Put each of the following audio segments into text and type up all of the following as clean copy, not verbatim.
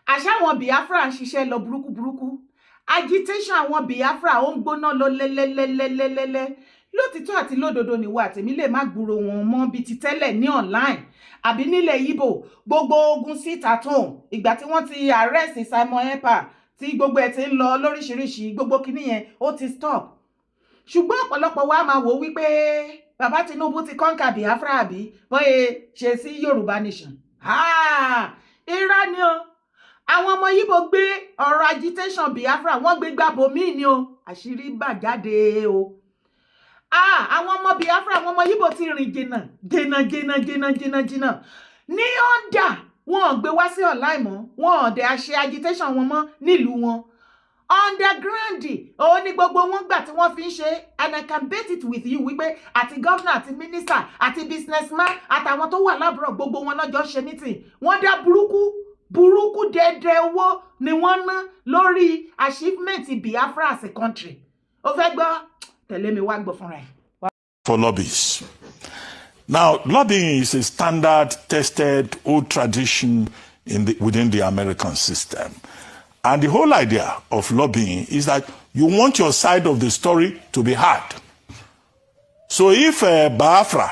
àṣà àwọn Biafra ń ṣiṣẹ́ lọ burúkú agitation àwọn Biafra ó ń gbóná lọ lẹ́lẹ́lẹ́lẹ́lẹ́lẹ́ lótìtọ́ àti lódodo níwọ àtèmi lè má gbúrò wọn mọ́ bí ti tẹ́lẹ̀ ní online àbí nílẹ̀ Ìgbò gbogbo ogun síta tó ìgbà tí wọ́n ti arrest Simon Ekpa tí gbogbo ẹ̀ ti ń lọ lóríṣiríṣi gbogbo kinní yẹn ó ti stop ṣùgbọ́n ọ̀pọ̀lọpọ̀ wa máa wò wípé bàbá Tinubu ti conquer Biafra àbí bóyá ṣe sí Yorùbá nation irọ́ ni o àwọn ọmọ Ìgbò gbé ọ̀rọ̀ agitation Biafra wọ́n gbé gbàbọ̀ míì ni o àṣírí bà jáde o àwọn ọmọ Biafra àwọn ọmọ Ìgbò ti rìn jìnnà ní ọ̀dà wọn ò gbé wá sí online mọ́ wọn ò dẹ̀ ṣe agitation wọn mọ́ nílùú wọn underground òun ni gbogbo wọn gbà tí wọ́n fi ń ṣe and I can bet it with you wípé àti governor àti minister àti businessman àtàwọn tó wà lábúrò gbogbo wọn lọ́jọ́ ṣe meeting wọ́n dá burúkú dẹ́dẹ́ owó ni wọ́n ná lórí achievement Biafra as a country ó fẹ́ gbọ́ tẹ̀lé mi wá gbọ́ fúnra ẹ̀. For lobbies. Now, lobbying is a standard, tested, old tradition within the American system. And the whole idea of lobbying is that you want your side of the story to be heard. So if BIAFRA,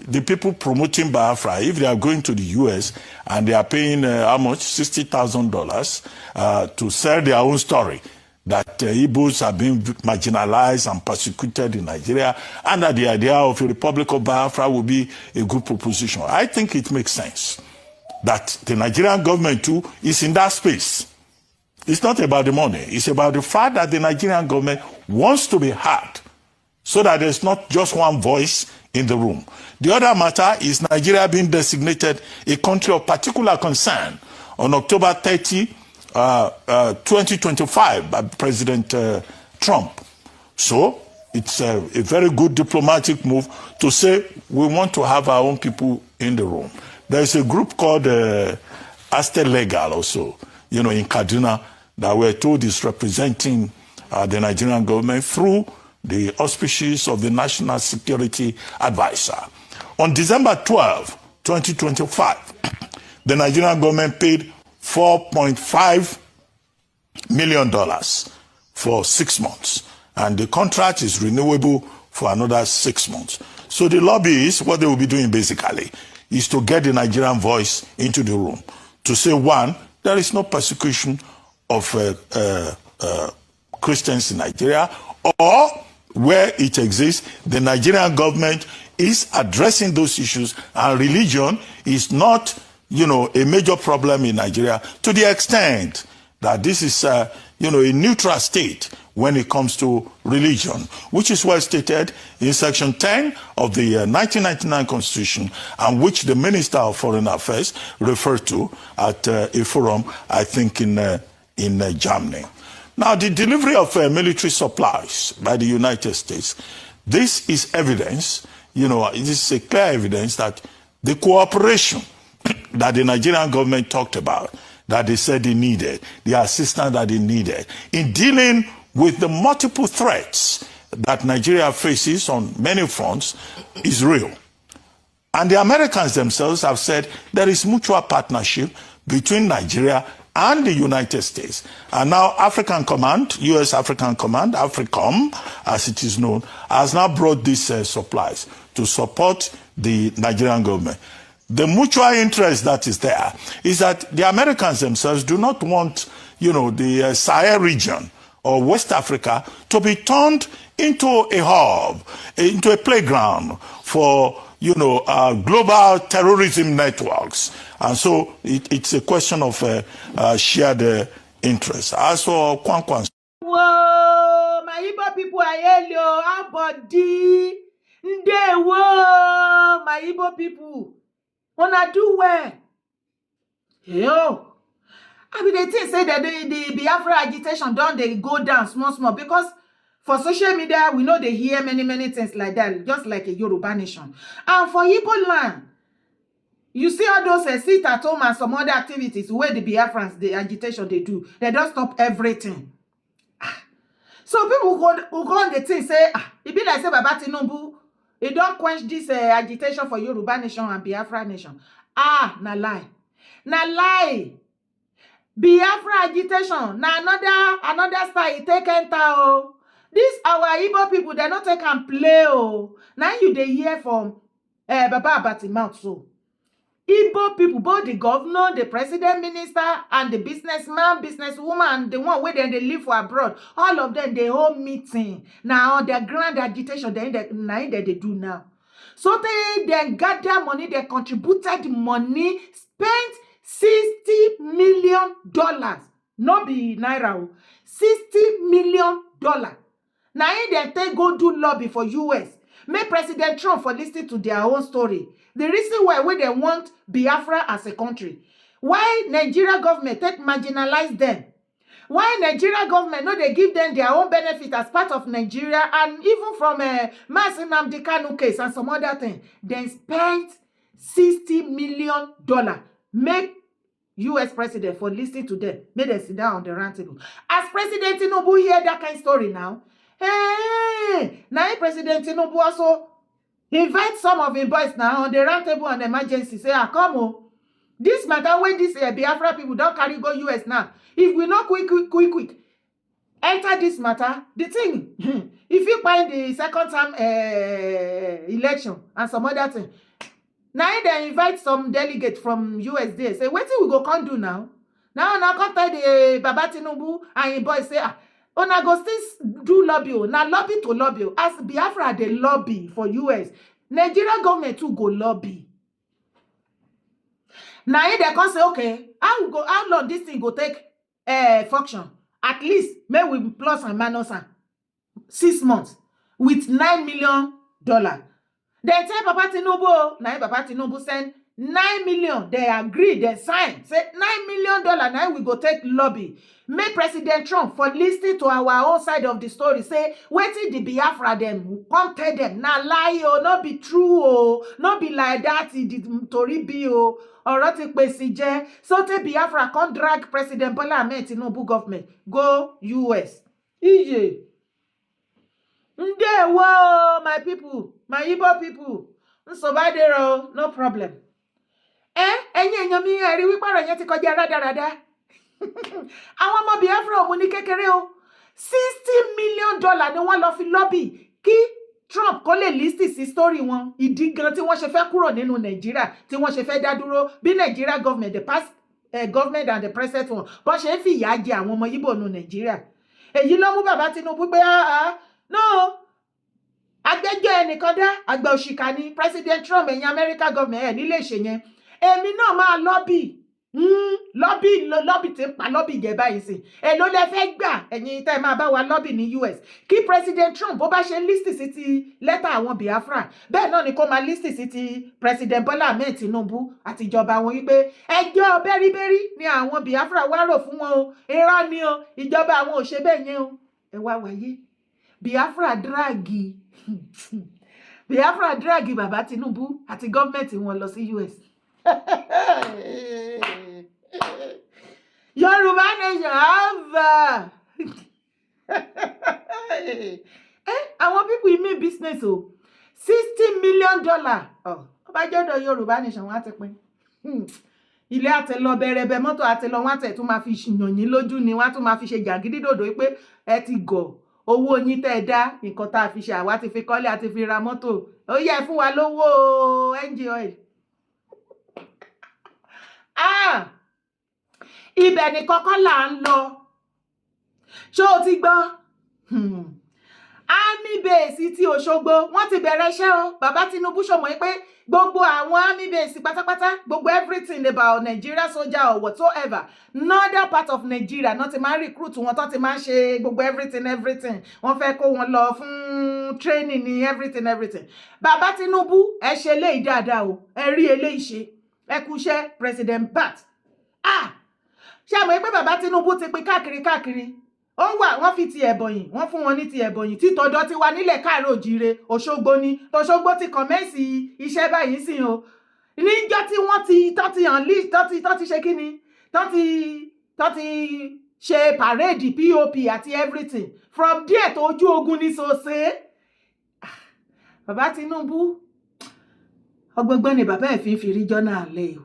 the people promoting BIAFRA, if they are going to the US and they are paying how much? $60,000 to sell their own story, that Igbos are being marginalized and persecuted in Nigeria, and that the idea of a Republic of Biafra will be a good proposition. I think it makes sense that the Nigerian government too is in that space. It's not about the money. It's about the fact that the Nigerian government wants to be heard so that there's not just one voice in the room. The other matter is Nigeria being designated a country of particular concern on October 30, 2025 by President Trump. So it's a very good diplomatic move to say we want to have our own people in the room. There's a group called Aste Legal also, in Kaduna, that we're told is representing the Nigerian government through the auspices of the National Security Advisor. On December 12, 2025, the Nigerian government paid $4.5 million for 6 months. And the contract is renewable for another 6 months. So the lobbyists, what they will be doing basically, is to get the Nigerian voice into the room. To say, one, there is no persecution of Christians in Nigeria, or where it exists, the Nigerian government is addressing those issues, and religion is not a major problem in Nigeria, to the extent that this is, a neutral state when it comes to religion, which is well stated in Section 10 of the 1999 Constitution, and which the Minister of Foreign Affairs referred to at a forum, I think, in Germany. Now, the delivery of military supplies by the United States, this is evidence, it is a clear evidence that the cooperation that the Nigerian government talked about, that they said they needed, the assistance that they needed in dealing with the multiple threats that Nigeria faces on many fronts, is real. And the Americans themselves have said there is mutual partnership between Nigeria and the United States. And now African Command, U.S. African Command, AFRICOM, as it is known, has now brought these supplies to support the Nigerian government. The mutual interest that is there is that the Americans themselves do not want, the Sahel region or West Africa to be turned into a hub, into a playground for, global terrorism networks. And so it's a question of shared interest. As for Kwankwan. Whoa, my Igbo people are hello, how body? Whoa, my Igbo people. Wanna do well. Yo. I mean, they think say that the Biafra agitation they go down small, because for social media, we know they hear many things like that, just like a Yoruba nation. And for Igbo land, you see all those sit at home and some other activities where the Biafrans, the agitation they do, they don't stop everything. So people who go on the thing say, it be like say Baba Tinubu, it don't quench this agitation for Yoruba nation and Biafra nation. Na lie. Na lie. Biafra agitation na another style e take enter o. This our Igbo people, they not take and play o. Now you dey hear from Baba Abati mouth so. Igbo people, both the governor, the president, minister, and the businessman, businesswoman, and the one where they live for abroad, all of them, they hold meeting. Now, their grand agitation, they do now. So they gather money, they contributed money, spent $60 million. No be naira, $60 million. Now, they take go do lobby for US. Make President Trump for listening to their own story. The reason why they want Biafra as a country. Why Nigeria government take marginalize them. Why Nigeria government no they give them their own benefit as part of Nigeria, and even from Mazi Nnamdi Kanu case and some other thing. They spent $60 million. Make US president for listening to them. Make them sit down on the round table. As President Tinubu hear that kind of story now, hey, now President Tinubu also invite some of his boys now on the round table on emergency. Say, come on. This matter when this Biafra people don't carry go US now. If we not quick enter this matter, the thing, if you find the second term election and some other thing, now they invite some delegate from US there. Say, what we go can do now? Now come tell the Baba Tinubu and his boys say, una go still do lobby, na lobby to lobby. As Biafra they lobby for US, Nigeria government too go lobby. Now they can say, okay, how long this thing go take function? At least maybe we plus and minus 6 months with $9 million. They tell Papa Tinubu, now Papa Tinubu send $9 million. They agree, they sign. Say $9 million now we go take lobby. Make President Trump for listening to our own side of the story. Say, waiting the Biafra them, come tell them, na lie o, not be true o, not be like that, it did tori be o, or not take PCJ. So te Biafra can't drag President Bola Ahmed Tinubu government, go US. Ije. Ndewo, my people, my Igbo people. Nsobadero, no problem. Enye nyomi eri wiparo yen ti koja radarada. Àwọn ọmọ Biafra ọmọ ní kékeré o. $60 million ni wọ́n lọ fi lobby kí Trump kó lè list sí story wọn. Ìdí gan tí wọ́n ṣe fẹ́ kúrò nínú Nàìjíríà, tí wọ́n ṣe fẹ́ dá dúró bí Nigeria government, the past government and the present one, bó ṣe ń fi ìyà jẹ àwọn ọmọ Ìgbò nínú Nàìjíríà. Èyí ló mú bàbá Tinubu pé no. Agbẹjọ́ ẹnìkan dá àgbà òṣìkà ni President Trump ẹ̀yin America government ẹ̀ nílé ṣe yẹn. Èmi náà máa lobby. Lobby tí ń pa lobby jẹ báyìí sí. Èló lẹ fẹ́ gbà ẹ̀yin tẹ́ máa bá wa lobby ní US. Kí President Trump bó bá ṣe list sí ti lẹ́tà àwọn Biafra. Bẹ́ẹ̀ náà ni kó máa list sí ti President Bola Ahmed Tinubu àti ìjọba wọn wípé ẹjọ́ bẹ́ríbẹ́rí ni àwọn Biafra wá rò fún wọn o. Irọ́ ni o. Ìjọba àwọn ò ṣe bẹ́ẹ̀ yẹn o. Ẹ wá wáyé. Biafra dragi Baba Tinubu àti gọ́ọ̀mẹ̀ntì wọn lọ sí US. Yoruba nation have àwọn people in me business o $60 million. Ó bá jọ́dọ̀ Yoruba nation wọ́n á ti pín. Ilé àtẹ lọ bẹ̀rẹ̀bẹ̀ mọ́tò àtẹ lọ wọ́n àtẹ tún máa fi yàn yín lójú ni wọ́n tún máa fi ṣe jàgídídòdò pé ẹ ti gọ̀ owó yín tẹ́ dá nǹkan tá a fi ṣe àwa ti fi kọ́lé àti fi ra mọ́tò ó yẹ fún wa lówó engine oil. Ibẹ̀ ni kọ́kọ́ là ń lọ. Ṣé o ti gbọ́? Army base ti Òṣogbo wọ́n ti bẹ̀rẹ̀ iṣẹ́ o. Bàbá Tinubu ṣọmọ pé gbogbo àwọn army base pátápátá gbogbo everything about Nigeria soldier or whatsoever another part of Nigeria not ti máa recruit wọn tó ti máa ṣe gbogbo everything wọ́n fẹ́ kó wọn lọ fún training ni everything. Bàbá Tinubu ẹ ṣe eléyìí dáadáa o. Ẹ rí eléyìí ṣe. Ẹ kú iṣẹ́ President Bat. Ṣé àmọ́ pé Bàbá Tinubu ti pín káàkiri. Ó wà wọ́n fi ti ẹ̀bọ̀yìn wọ́n fún wọn ní ti ẹ̀bọ̀yìn tí tọ̀dọ̀ ti wà nílẹ̀ káàró òjìire Òṣogbo ni Òṣogbo ti kọ̀mẹ́sì iṣẹ́ báyìí sí o. Níjọ́ tí wọ́n ti hàn list tó ti ṣe kíni tó ti ṣe parade POP àti everything from there tó ojú ogun ní sọ́sẹ́. Bàbá Tinubu ọgbọgbọ́n ni bàbá ẹ̀ fi rí jọ́nà alẹ́ o.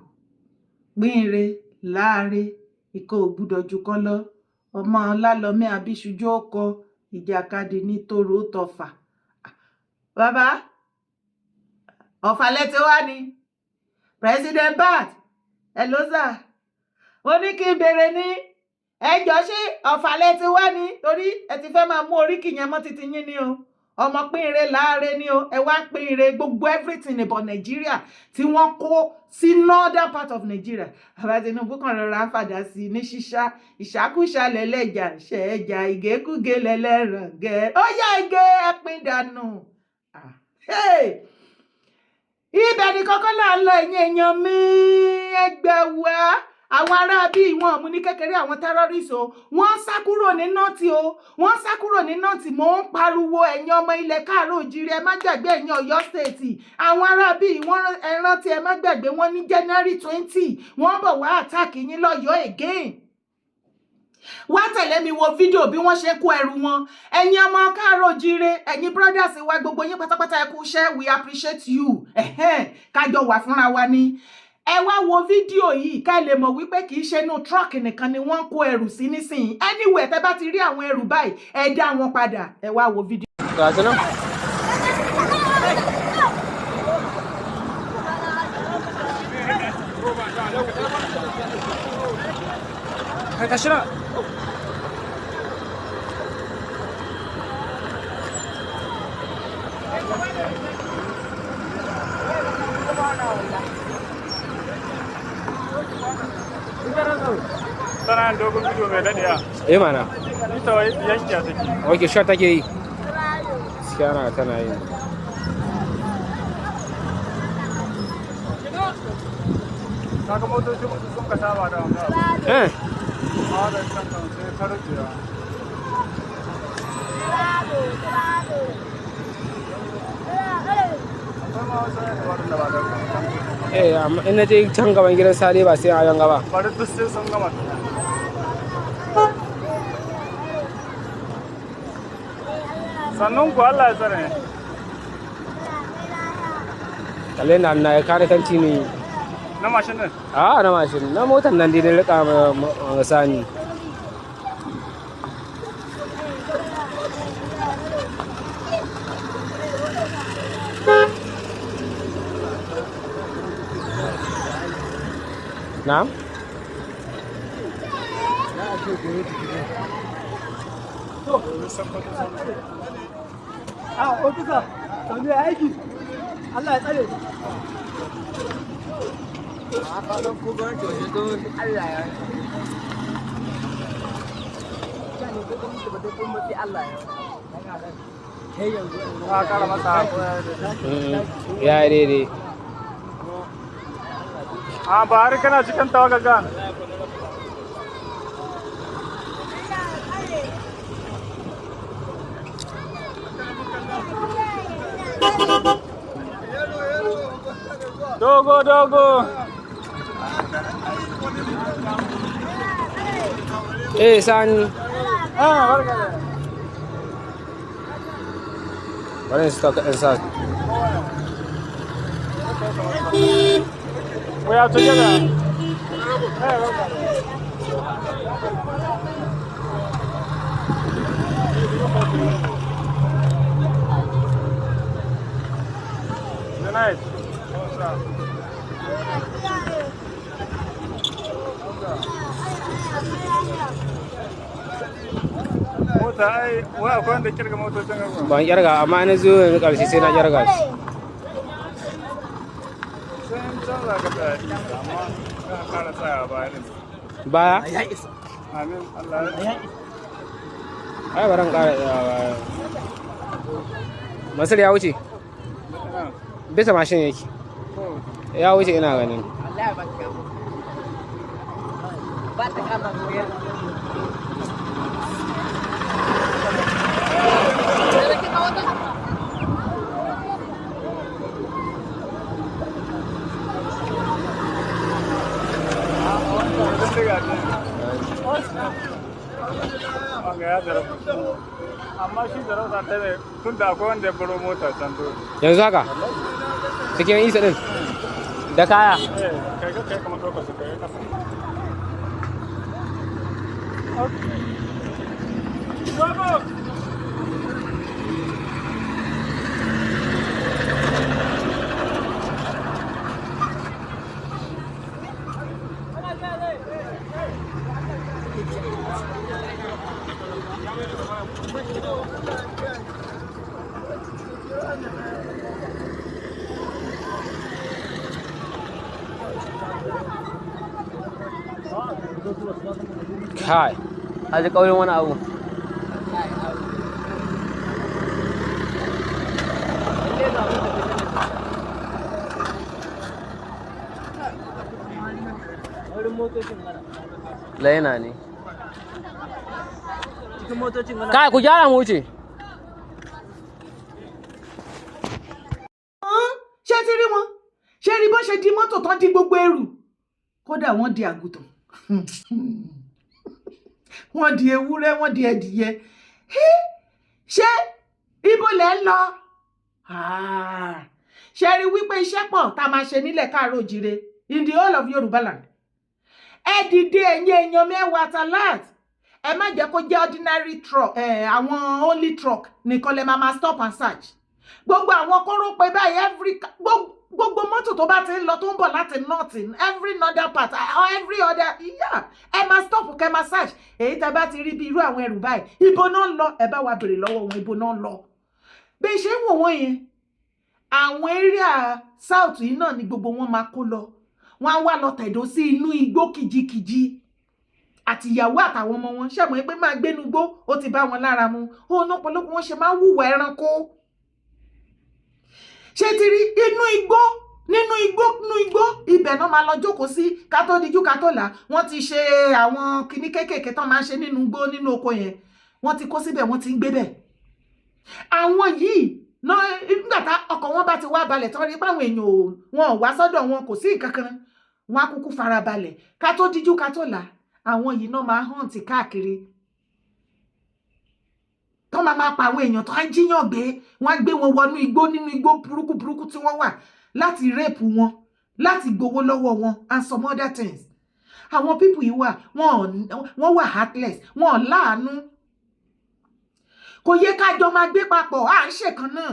Gbínre láàre ìkó ò gbúdọ̀ jù kan lọ ọmọ ọlálọmí abíṣujú ọkọ ìjàkadì ní tòrò tọfà bàbá ọ̀fàlẹ́ tí wá ní president bat ẹlọ́sà ó ní kí n béèrè ní ẹjọ́ ṣé ọ̀fàlẹ́ tí wá ní torí ẹ ti fẹ́ máa mú oríkì yẹn mọ́ títí yín ni o ọmọ pínre láàárẹ̀ ni o ẹ wá ń pínre gbogbo everything about Nigeria tí wọ́n kó sí northern part of Nigeria bàbá Tinubu kan rọra ń fàdá sí ní ṣíṣá ìṣàkúṣà lẹ́lẹ́jà ṣẹ̀ẹ́jà ìgékúgé lẹ́lẹ́ràngẹ́ ó yá ige ẹpin dànù ibẹ̀ ni kọ́kọ́ là ń lọ ẹ̀yìn èèyàn mi ẹgbẹ́ wa àwọn ará bíi wọn mú ní kékeré àwọn terrorists o wọ́n sá kúrò ní nọ́ọ̀tì o wọ́n sá kúrò ní nọ́ọ̀tì mò ń pariwo ẹ̀yin ọmọ ilẹ̀ káàárọ̀ òjíire ẹ má gbàgbé ẹ̀yin Ọ̀yọ́ state àwọn ará bíi wọ́n rántí ẹ má gbàgbé wọn ní January 20 wọ́n bọ̀ wá attack yín lọ́yọ́ again wá tẹ̀lé mi wo fídíò bí wọ́n ṣe kó ẹrù wọn ẹ̀yin ọmọ káàárọ̀ òjíire ẹ̀yin brothers wa gbogbo yín pátápátá ẹ kú iṣẹ́ we appreciate you kájọ wà fúnra wa ní ẹ wá wo fídíò yìí ká lè mọ̀ wípé kì í ṣe inú truck nìkan ni wọ́n kó ẹrù sí nísìnyí anyway tẹ́ bá ti rí àwọn ẹrù báyìí ẹ dá wọn padà ẹ wá wo fídíò. Tana dogon bidiyo mai daɗiya. Eh mana. Ita wai yankiya take. Oke, shot take yi. Gaskiya tana yi. Kaga motoci sun ka saba da wannan. Eh. A da kan sai karfiya. Amma in na je can gaban gidan Sale ba sai a yan gaba. Bari duk sai sun gama. Sannun ku Allah ya tsare. Kalle na ya kare kanti ne. Na mashin din? Na mashin. Na motar nan dai na rika ma sani. Na'am? Ofisa, sami aiki. Allah ya tsare. Ya daidai. Ba har kana cikin tawagagan. Dogo. Sani. Barka da. Bari su taka ɗan sa. We are together. Good night. Mota ai wai akwai wanda kirga motocin gaba. Ban kirga amma na zo yanzu ƙarshe sai na kirga shi. Sun canza ka da amma kana kara tsaya baya din. Baya? Amin Allah ya. Ai baran ƙara tsaya baya. Masar ya wuce? Bisa mashin yake. Ya wuce ina ganin. Ba ta kama koyar. Amma shi da rauta ta ne tun da akwai wanda ya baro mota can dole. Yanzu haka? Cikin isa din? Da kaya? Kai kamar ɗaukar su kai kasa. Kai, aje kauyen wani abu. Laina ne. Kai ku gyara mu wuce. Ṣé ti rí wọn? Ṣé rí bó ṣe di mọ́tò tán di gbogbo ẹrù? Kódà wọ́n di àgùntàn. Wọ́n di ewúrẹ́, wọ́n di ẹdìyẹ. Ṣé ibo lẹ ń lọ? Ṣé rí wípé iṣẹ́ pọ̀ tá máa ṣe nílẹ̀ káàárọ̀ òjìrè in the whole of Yoruba land. Ẹ dìde ẹ̀yin èèyàn mẹ́wàá talat. Ẹ má jẹ́ kó jẹ́ ordinary truck, àwọn only truck nìkan lẹ máa stop and search. Gbogbo àwọn kóró pé báyìí gbogbo mọ́tò tó bá ti ń lọ tó ń bọ̀ láti northern, every northern part or every other, ẹ máa stop kẹ́ máa search. Èyí tẹ́ bá ti rí bí irú àwọn ẹrù báyìí, ibo náà ń lọ, ẹ bá wa béèrè lọ́wọ́ wọn ibo náà ń lọ. Bí ṣe ń wò wọ́n yẹn, àwọn area south yìí náà ni gbogbo wọn máa kó lọ. Wọ́n á wá lọ tẹ̀dó sí inú igbó kìjikìji. Àti ìyàwó àtàwọn ọmọ wọn ṣẹ̀mọ̀ pé máa gbénu gbó, ó ti bá wọn lára mu. Òun náà pọ̀lọpọ̀ wọn ṣe máa ń hùwà ẹranko. Ṣé ti rí nínú igbó ibẹ̀ náà máa lọ jókòó sí ká tó dijú ká tó là. Wọ́n ti ṣe àwọn kinní kéékèèké tán máa ń ṣe nínú igbó nínú oko yẹn. Wọ́n ti kó síbẹ̀, wọ́n ti ń gbé bẹ̀. Àwọn yìí náà nígbà tá ọkọ̀ wọn bá ti wá balẹ̀ tán rí páwọn èèyàn wọn ò wá sọ́dọ̀ wọn kò sí nǹkan kan. Wọ́n á kúkú fara balẹ̀ ká tó dijú ká tó là. Àwọn yìí náà máa hàn tí káàkiri. Tó máa pa àwọn èèyàn tó ń jíyàn gbé, wọ́n á gbé wọn wọnú igbó nínú igbó burúkú tí wọ́n wà láti rape wọn, láti gbowó lọ́wọ́ wọn and some other things. Àwọn people yìí wà, wọ́n wà heartless, wọ́n láàánú. Kò yẹ ká jọ máa gbé papọ̀, à ń ṣèkan náà.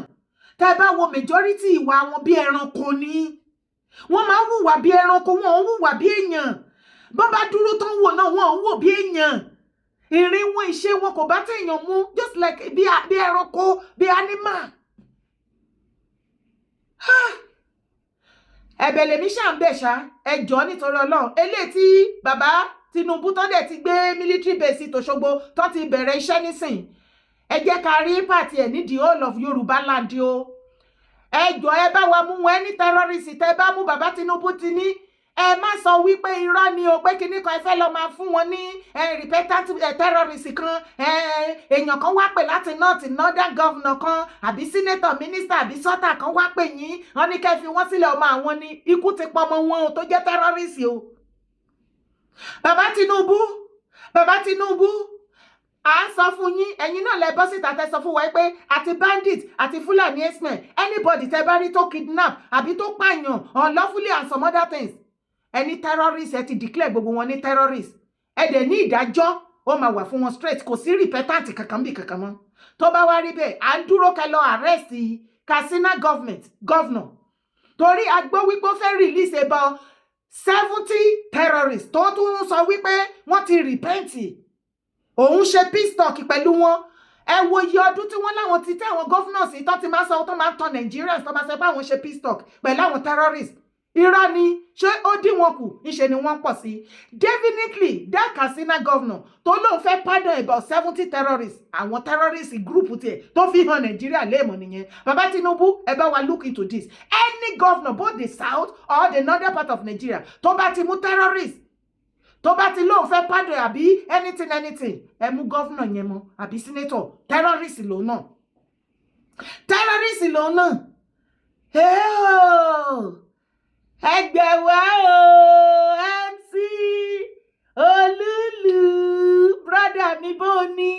Tẹ́ bá wo majority ìwà wọn bí ẹranko ni. Wọ́n máa ń hùwà bí ẹranko, wọn ò hùwà bí èèyàn. Bó bá dúró tán wò náà, wọn ò wò bí èèyàn. Ìrìn wọn ìṣe wọn kò bá téèyàn mú, just like bí ẹranko, bí animal. Ẹ̀bẹ̀ lèmi ṣà ń bẹ̀ ṣá, ẹ jọ̀ọ́ nítorí Ọlọ́run. Eléyìí tí bàbá Tinubu tán dẹ̀ ti gbé military base t'Òṣogbo tán ti bẹ̀rẹ̀ iṣẹ́ nísìn. Ẹ jẹ́ ká rí pàtì ẹ̀ ní the whole of Yoruba land o. Ẹ jọ̀ọ́ ẹ bá wa mú wọn ẹni terrorist tẹ́ bá mú bàbá Tinubu ti ní. Ẹ má sọ wípé irọ́ ni o pé kíní kan ẹ fẹ́ lọ máa fún wọn ní repentant terrorist kan. Èèyàn kan wá pè láti northern governor kan àbí senator minister àbí sọ́tà kan wá pè yín. Wọ́n ní kẹ́ fi wọ́n sílẹ̀ ọmọ àwọn ni ikú ti pọ̀ mọ́ wọn o tó jẹ́ terrorist o. Bàbá Tinubu, à ń sọ fún yín, ẹ̀yin náà lẹ bọ́ síta tẹ́ sọ fún wa pé àti bandit àti Fulani herdsmen, anybody tẹ́ bá rí tó kidnap àbí tó pààyàn unlawfully and some other things. Ẹni terrorist ẹ ti declare gbogbo wọn ní terrorist. Ẹ dẹ̀ ní ìdájọ́ ó máa wà fún wọn straight, kò sí repentant kankan bí kankan mọ́. Tó bá wá rí bẹ́ẹ̀, à ń dúró kẹ́ lọ arrest Katsina governor. Torí a gbọ́ wípé ó fẹ́ release about 70 terrorists tó tún sọ wípé wọ́n ti repent. Òun ṣe peace talk pẹ̀lú wọn. Ẹ wo iye ọdún tí wọ́n láwọn ti tẹ́ àwọn governors tó ti máa sọ tó máa ń tan Nigerians tó máa sọ pé àwọn ṣe peace talk pẹ̀lú àwọn terrorists. Irọ́ ni, ṣé ó dín wọn kù, níṣe ni wọ́n pọ̀ sí. Definitely, that Katsina governor tó lóun fẹ́ pardon about 70 terrorists, àwọn terrorist group tiẹ̀ tó fi hàn Nigeria léèmọ̀ nìyẹn. Bàbá Tinubu, ẹ bá wa look into this. Any governor, both the south or the northern part of Nigeria, tó bá ti mú terrorist, tó bá ti lóun fẹ́ pardon àbí anything, ẹ mú governor yẹn mọ́ àbí senator, terrorist lòun náà. Terrorist lòun náà. Ẹgbẹ́ wa o, MC Olúlu, brother mi bó ni.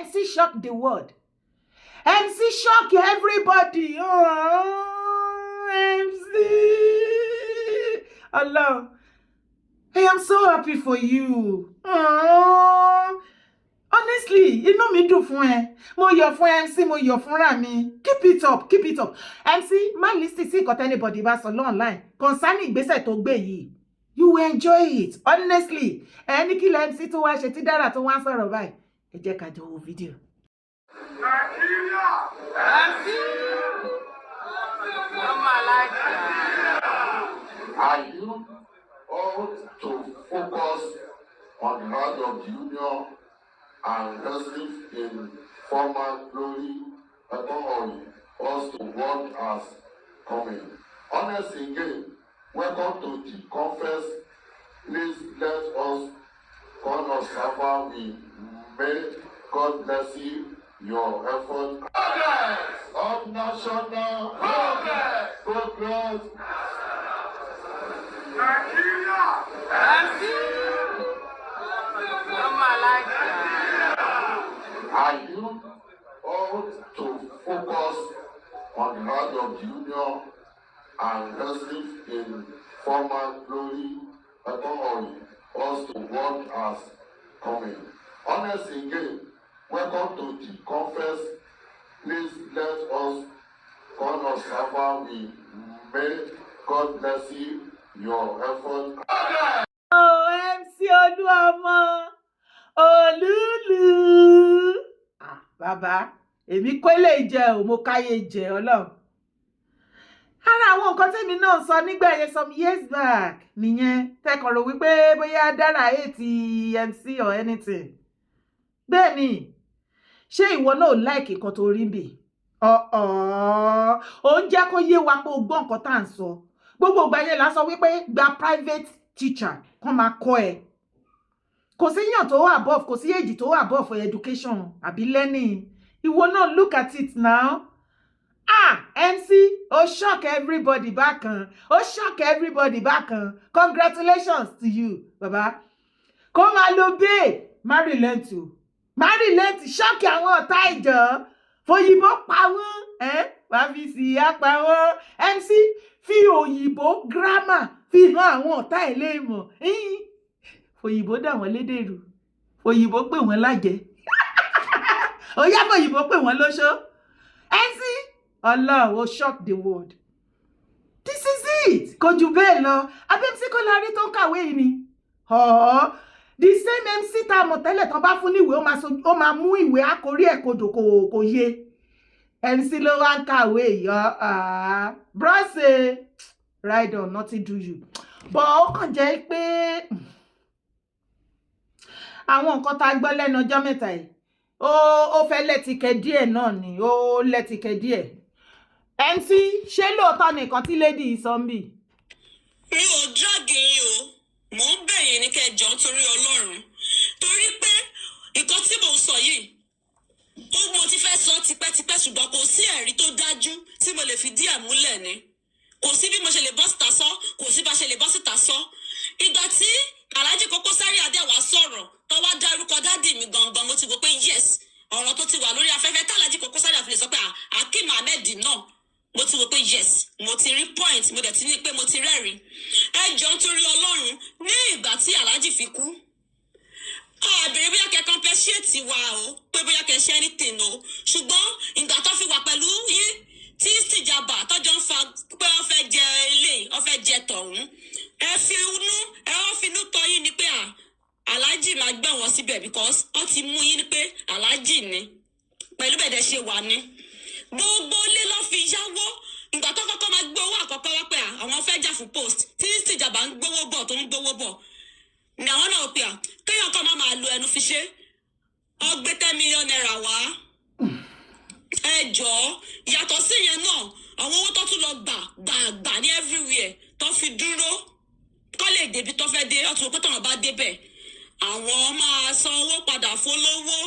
MC shock the world. MC shock everybody. MC. Allah. I am so happy for you. Aww. Honestly, inú mi dùn fún ẹ. Mo yọ̀ fún MC, mo yọ̀ fúnra mi. Keep it up, keep it up. MC, má listen sí nǹkan anybody bá sọ online. Concerning ìgbésẹ̀ tó gbé yìí. You will enjoy it. Honestly. Ẹni kí lẹ MC tó wá ṣe tí dára tó wá sọ̀rọ̀ báyìí. Ẹ jẹ́ ká jọ wo fídíò. Nigeria! MC! Are you all to focus on the hand of the union and resting in former glory authority us to what has coming? Honest again, welcome to the conference. Please let us call us Safa. We may God bless you, your effort. Progress of national progress. Progress. Nigeria. MC. Are you all to focus on the hand of the union and resting in former glory authority us to what has coming? Honest again, welcome to the conference. Please let us call us Safa. We may God bless you, your effort. Oh, MC Oluomo. Olúlu. Ah, bàbá, èmi kò lè jẹ o, mo káyé jẹ Ọlọ́run. Ara àwọn nǹkan tèmi náà sọ nígbà yẹn some years back nìyẹn. Tẹ́kọ̀rọ̀ wípé bóyá dára hate MC or anything. Bẹ́ẹ̀ni, ṣé ìwọ náà like nǹkan tó rí bì? Ó ń jẹ́ kó yé wa pé o gbọ́ nǹkan tá à ń sọ. Gbogbo ìgbà yẹn la sọ wípé gba private teacher kán máa kọ́ ẹ. Kò sí yàn tó wà above, kò sí age tó wà above for education àbí learning. Ìwọ náà look at it now. MC, ó shock everybody bákan. Ó shock everybody bákan. Congratulations to you, baba. Kó máa lo babe. Má relent o. Má relent, shock àwọn ọ̀tá ìjọ. Fòyìnbó pa wọ́n. Wàá fi sí apá wọn. MC, fi òyìnbó grammar fi hàn àwọn ọ̀tá ẹ̀ léèmọ̀. Fòyìnbó dà wọ́n lédèrú. Fòyìnbó pè wọ́n lájẹ. Ó yá fòyìnbó pè wọ́n lóṣó. MC, Allah will shock the world. This is it. Kò jù bẹ́ẹ̀ lọ. Àbí MC kò la rí tó ń kàwé yìí ni. The same MC tá a mọ̀ tẹ́lẹ̀ tán bá fún níwèé ó máa mú ìwé àkórí ẹ̀ kodò kò yé. MC ló wá ń kàwé yọ. Bros, ride on, nothing do you. But ó kàn jẹ́ pé àwọn nǹkan tá a gbọ́ lẹ́nu ọjọ́ mẹ́ta yìí ó fẹ́ lẹ́tìkẹ́ díẹ̀ náà ni ó lẹ́tìkẹ́ díẹ̀. MC ṣé lóòótọ́ nìkan tí lady sọ ń bì? Mi ò drag yín o, mò ń bẹ̀ yín ní kẹjọ torí Ọlọ́run torí pé nǹkan tí mò ń sọ yìí mo ti fẹ́ sọ tipẹ́tipẹ́ ṣùgbọ́n kò sí ẹ̀rí tó dájú tí mo lè fi dí àmúlẹ̀ ni. Kò sí bí mo ṣe lè bọ́ síta sọ, kò sí bá ṣe lè bọ́ síta sọ. Ìgbà tí Alhaji Koko Zaria dẹ̀ wá sọ̀rọ̀ tó wá dárúkọ dádì mi gangan, mo ti wò pé yes, ọ̀rọ̀ tó ti wà lórí afẹ́fẹ́ tí Alhaji Koko Zaria fi lè sọ pé Akeem Ahmed náà, mo ti wò pé yes, mo ti rí point, mo dẹ̀ ti ní pé mo ti rẹ́rìí. Ẹ jọ̀ọ́ nítorí Ọlọ́run, ní ìgbà tí Alhaji fi kú, àbẹ̀rẹ̀ bóyá kẹ́ compensate wa o, pé bóyá kẹ́ ṣe anything o, ṣùgbọ́n ìgbà tó fi wà pẹ̀lú yín tí ìsìjàmbá tọ́jọ́ ń fa pé wọ́n fẹ́ jẹ ilé, wọ́n fẹ́ jẹ tọ̀hún, ẹ fi inú tọ́ yín ni pé Alhaji máa gbẹ̀ wọ́n síbẹ̀ because wọ́n ti mú yín ni pé Alhaji ni pẹ̀lú bẹ̀dẹ̀ ṣe wà ní. Gbogbo ilé ló fi yáwó. Ìgbà tó kọ́kọ́ máa gbé owó àkọ́kọ́ wá pé àwọn fẹ́ jà fún post tí ìsìjàmbá ń gbówó bọ̀ tó ń gbówó bọ̀. Ní àwọn náà pé kéèyàn kan máa lo ẹnu fi ṣe. Ó gbé 10 million naira wá. Ẹ jọ̀ọ́, yàtọ̀ sí yẹn náà, àwọn owó tó tún lọ gbà ní everywhere tó fi dúró kọ́ lè débi tó fẹ́ dé, ọtún pé tọ̀wọ́n bá débẹ̀. Àwọn máa san owó padà fólówó.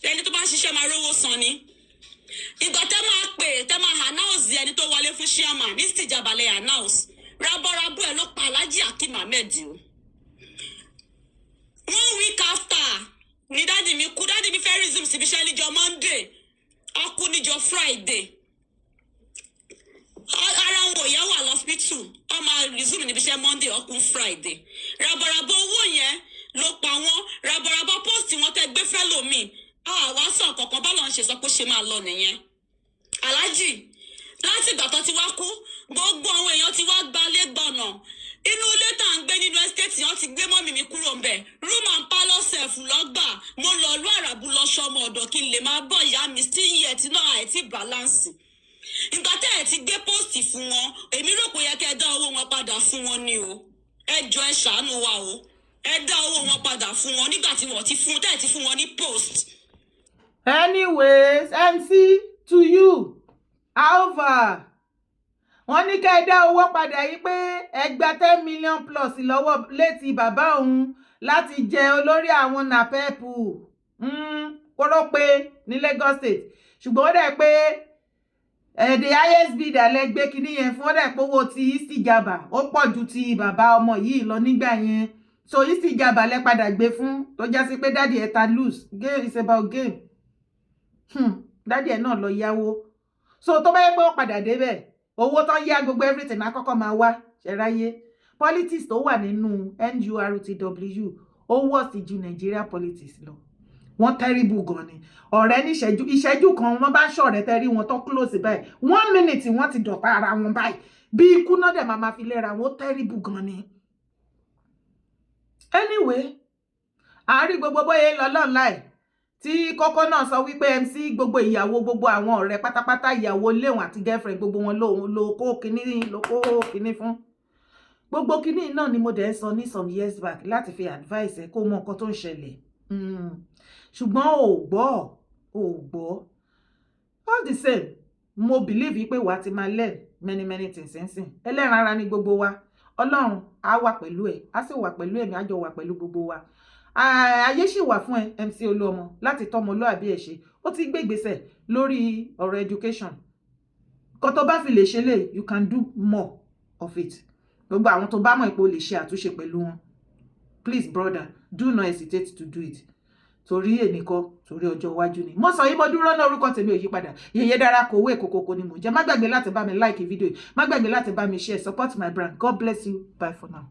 Ẹni tó bá ń ṣiṣẹ́ máa rówó san ni. Ìgbà tẹ́ máa pè, tẹ́ máa announce ẹni tó wọlé fún chairman ní ìsìjàbalẹ̀ announce. Rábọ́rábọ́ ẹ̀ ló pa Alhaji Akeem Ahmed o. 1 week after ni dáàdì mi kú, dáàdì mi fẹ́ resume síbi iṣẹ́ níjọ́ Monday, ó kú níjọ́ Friday. Ara wọn ò yá wà lọ hospital ó máa resume níbi iṣẹ́ Monday ọkùn Friday rabaraba owó yẹn ló pa wọ́n rabaraba post wọn tẹ́ gbé fẹ́ lómi àwa sọ kọ̀ọ̀kan bá lọ́n ṣe sọ pé ṣe máa lọ nìyẹn aláàjì láti ìgbà tó ti wá kú gbogbo àwọn èèyàn ti wá gbalé gbọ̀nà inú ilé tá à ń gbé nínú estate yẹn ti gbé mọ́mì mi kúrò ńbẹ̀ room and parlour self lọ́gbà mo lọ lú àràbù lọ sọmọ ọ̀dọ̀ kí n lè máa bọ̀ ìyá mi sí iye tí náà àìtí balance ìgbà tẹ́ ẹ̀ ti gbé post fún wọn èmi rò pé yẹ kẹ́ ẹ dá owó wọn padà fún wọn ni o ẹ jọ̀ọ́ ẹ ṣàánú wa o ẹ dá owó wọn padà fún wọn nígbà tí wọ́n ti fún tẹ́ ẹ̀ ti fún wọn ní post. Anyways, MC to you alva wọ́n ní kẹ́ ẹ dá owó padà yìí pé ẹ gba 10 million plus lọ́wọ́ létí bàbá òun láti jẹ olórí àwọn nàpẹ́pù kóró pé ní Lagos State ṣùgbọ́n ó dẹ̀ pé the highest bidder lẹ gbé kinní yẹn fún ó dẹ̀ pé owó ti Istijaba ó pọ̀ ju ti bàbá ọmọ yìí lọ nígbà yẹn so Istijaba lẹ padà gbé fún tó já sí pé dáàdì ẹ̀ ta lose game is about game dáàdì ẹ̀ náà lọ yáwó so tó bá yẹ pé ó padà débẹ̀ owó tó yá gbogbo everything àkọ́kọ́ máa wá ṣẹ̀ráyé politics tó wà nínú NURTW ó worst ju Nigeria politics lọ wọ́n terrible gan ni ọ̀rẹ́ ní ìṣẹ́jú kan wọ́n bá ṣọ̀rẹ́ tẹ́rí wọn tó close báyìí 1 minute wọ́n ti dọ̀tá ara wọn báyìí bí ikú náà dẹ̀ máa fi lẹ́ra wọn terrible gan ni. Anyway àárí gbogbo bóyá lọ lọ́nláì tí kókó náà sọ wípé MC gbogbo ìyàwó gbogbo àwọn ọ̀rẹ́ pátápátá ìyàwó léwọn àti girlfriend gbogbo wọn ló kó kíní fún gbogbo kíní náà ni mo dẹ̀ sọ ní some years back láti fi advice ẹ kó mọ nǹkan tó ń ṣẹlẹ̀ ṣùgbọ́n ò gbọ́ all the same mo believe wípé wàá ti máa learn many things nsìn ẹlẹ́ran ara ni gbogbo wa Ọlọ́run á wà pẹ̀lú ẹ̀ á sì wà pẹ̀lú ẹ̀mí á jọ wà pẹ̀lú gbogbo wa ayé sì wà fún ẹ MC Oluomo láti tọmọlúàbí ẹ ṣe ó ti gbé ìgbésẹ̀ lórí ọ̀rọ̀ education kó tó bá fi lè ṣe lè you can do more of it gbogbo àwọn tó bá mọ̀ ipò lè ṣe àtúnṣe pẹ̀lú wọn please brother do not hesitate to do it torí ènìkọ́ torí ọjọ́ iwájú ni mo sọ yìí mo dúró náà orúkọ tèmi ò yí padà Yèyé Dára Kòwé Kòkòkò ni mò ń jẹ́ má gbàgbé láti bá mi like fídíò má gbàgbé láti bá mi share support my brand God bless you bye for now.